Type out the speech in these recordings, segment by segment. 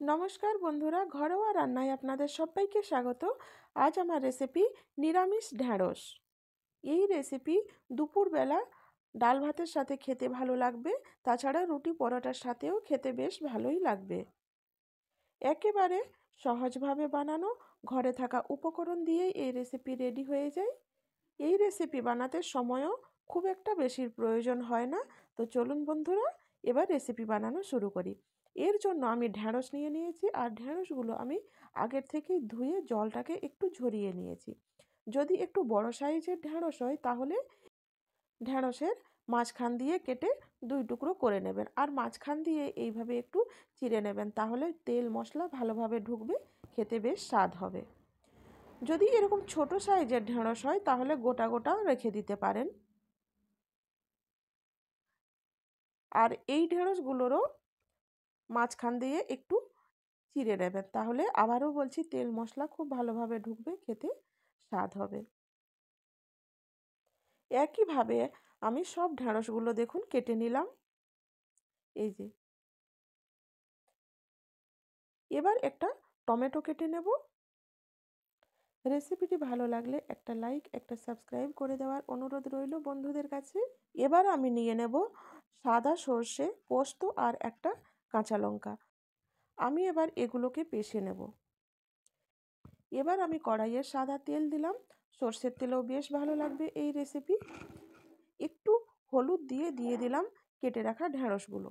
নমস্কার বন্ধুরা, ঘরোয়া রান্নায় আপনাদের সবাইকে স্বাগত। আজ আমার রেসিপি নিরামিষ ঢ্যাঁড়স। এই রেসিপি দুপুরবেলা ডাল ভাতের সাথে খেতে ভালো লাগবে, তাছাড়া রুটি পরোটার সাথেও খেতে বেশ ভালোই লাগবে। একেবারে সহজভাবে বানানো, ঘরে থাকা উপকরণ দিয়েই এই রেসিপি রেডি হয়ে যায়। এই রেসিপি বানাতে সময়ও খুব একটা বেশির প্রয়োজন হয় না। তো চলুন বন্ধুরা, এবার রেসিপি বানানো শুরু করি। এর জন্য আমি ঢ্যাঁড়স নিয়ে নিয়েছি, আর ঢ্যাঁড়সগুলো আমি আগের থেকেই ধুয়ে জলটাকে একটু ঝরিয়ে নিয়েছি। যদি একটু বড় সাইজের ঢ্যাঁড়স হয় তাহলে ঢ্যাঁড়সের মাঝখান দিয়ে কেটে দুই টুকরো করে নেবেন, আর মাঝখান দিয়ে এইভাবে একটু চিড়ে নেবেন, তাহলে তেল মশলা ভালোভাবে ঢুকবে, খেতে বেশ স্বাদ হবে। যদি এরকম ছোট সাইজের ঢেঁড়স হয় তাহলে গোটা গোটা রেখে দিতে পারেন। আর এই ঢেঁড়সগুলোরও মাঝখান দিয়ে একটু চিড়ে নেবেন, তাহলে আবারও বলছি তেল মশলা খুব ভালোভাবে ঢুকবে, খেতে স্বাদ হবে। একইভাবে আমি সব ঢেঁড়সগুলো দেখুন কেটে নিলাম, এই যে। এবার একটা টমেটো কেটে নেব। রেসিপিটি ভালো লাগলে একটা লাইক, একটা সাবস্ক্রাইব করে দেওয়ার অনুরোধ রইল বন্ধুদের কাছে। এবার আমি নিয়ে নেব সাদা সর্ষে, পোস্ত আর একটা কাঁচা লঙ্কা। আমি এবার এগুলোকে পেষে নেব। এবার আমি কড়াইয়ে সাদা তেল দিলাম, সর্ষের তেলেও বেশ ভালো লাগবে এই রেসিপি। একটু হলুদ দিয়ে দিলাম কেটে রাখা ঢেঁড়সগুলো।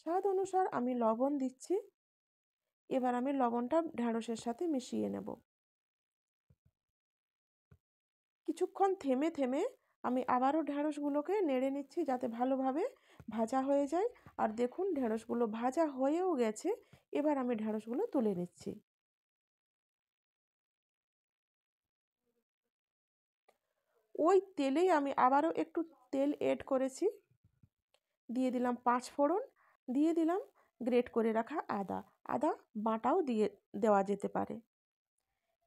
স্বাদ অনুসার আমি লবণ দিচ্ছি। এবার আমি লবণটা ঢেঁড়সের সাথে মিশিয়ে নেব। কিছুক্ষণ থেমে থেমে আমি আবারও ঢেঁড়সগুলোকে নেড়ে নিচ্ছি, যাতে ভালোভাবে ভাজা হয়ে যায়। আর দেখুন ঢেঁড়সগুলো ভাজা হয়েও গেছে। এবার আমি ঢেঁড়সগুলো তুলে নিচ্ছি। ওই তেলেই আমি আবারও একটু তেল এড করেছি, দিয়ে দিলাম 5 ফোড়ন, দিয়ে দিলাম গ্রেট করে রাখা আদা। আদা বাটাও দেওয়া যেতে পারে।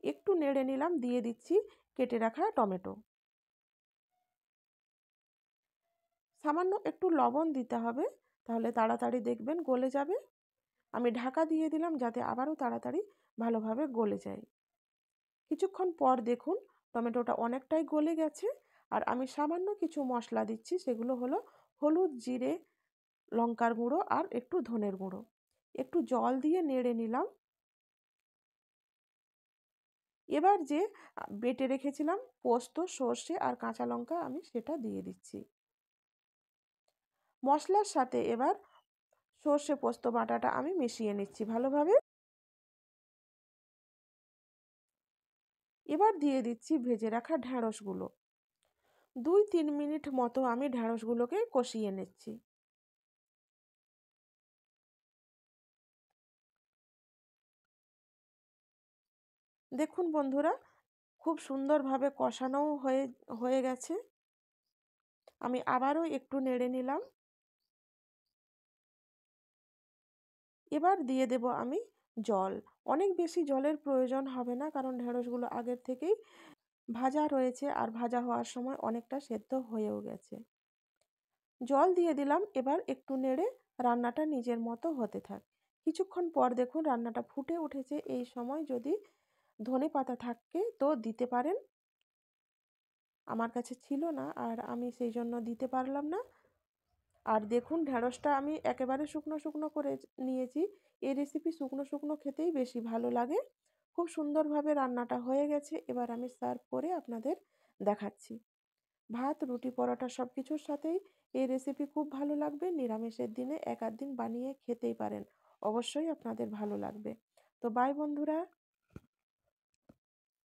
একটু নেড়ে নিলাম, দিয়ে দিচ্ছি কেটে রাখা টমেটো। সামান্য একটু লবণ দিতে হবে, তাহলে তাড়াতাড়ি দেখবেন গলে যাবে। আমি ঢাকা দিয়ে দিলাম যাতে আবারও তাড়াতাড়ি ভালোভাবে গলে যায়। কিছুক্ষণ পর দেখুন টমেটোটা অনেকটাই গলে গেছে। আর আমি সামান্য কিছু মশলা দিচ্ছি, সেগুলো হলো হলুদ, জিরে, লঙ্কার গুঁড়ো আর একটু ধনের গুঁড়ো। একটু জল দিয়ে নেড়ে নিলাম। এবার যে বেটে রেখেছিলাম পোস্ত, সর্ষে আর কাঁচা লঙ্কা, আমি সেটা দিয়ে দিচ্ছি মশলার সাথে। এবার সর্ষে পোস্ত বাটাটা আমি মিশিয়ে নিচ্ছি ভালোভাবে। এবার দিয়ে দিচ্ছি ভেজে রাখা ঢ্যাঁড়সগুলো। 2-3 মিনিট মতো আমি ঢ্যাঁড়সগুলোকে কষিয়ে নিচ্ছি। দেখুন বন্ধুরা, খুব সুন্দরভাবে কষানোও হয়ে গেছে। আমি আবারও একটু নেড়ে নিলাম। এবার দিয়ে দেব আমি জল। অনেক বেশি জলের প্রয়োজন হবে না, কারণ ঢেঁড়সগুলো আগের থেকেই ভাজা রয়েছে, আর ভাজা হওয়ার সময় অনেকটা সেদ্ধ হয়েও গেছে। জল দিয়ে দিলাম। এবার একটু নেড়ে রান্নাটা নিজের মতো হতে থাক। কিছুক্ষণ পর দেখুন রান্নাটা ফুটে উঠেছে। এই সময় যদি ধনেপাতা থাকে তো দিতে পারেন। আমার কাছে ছিল না, আর আমি সেই জন্য দিতে পারলাম না। আর দেখুন ঢেঁড়সটা আমি একেবারে শুকনো শুকনো করে নিয়েছি। এই রেসিপি শুকনো শুকনো খেতেই বেশি ভালো লাগে। খুব সুন্দরভাবে রান্নাটা হয়ে গেছে। এবার আমি সার্ভ করে আপনাদের দেখাচ্ছি। ভাত, রুটি, পরোটা সব কিছুর সাথেই এই রেসিপি খুব ভালো লাগবে। নিরামিষের দিনে এক আধ দিন বানিয়ে খেতেই পারেন। অবশ্যই আপনাদের ভালো লাগবে। তো বাই বন্ধুরা।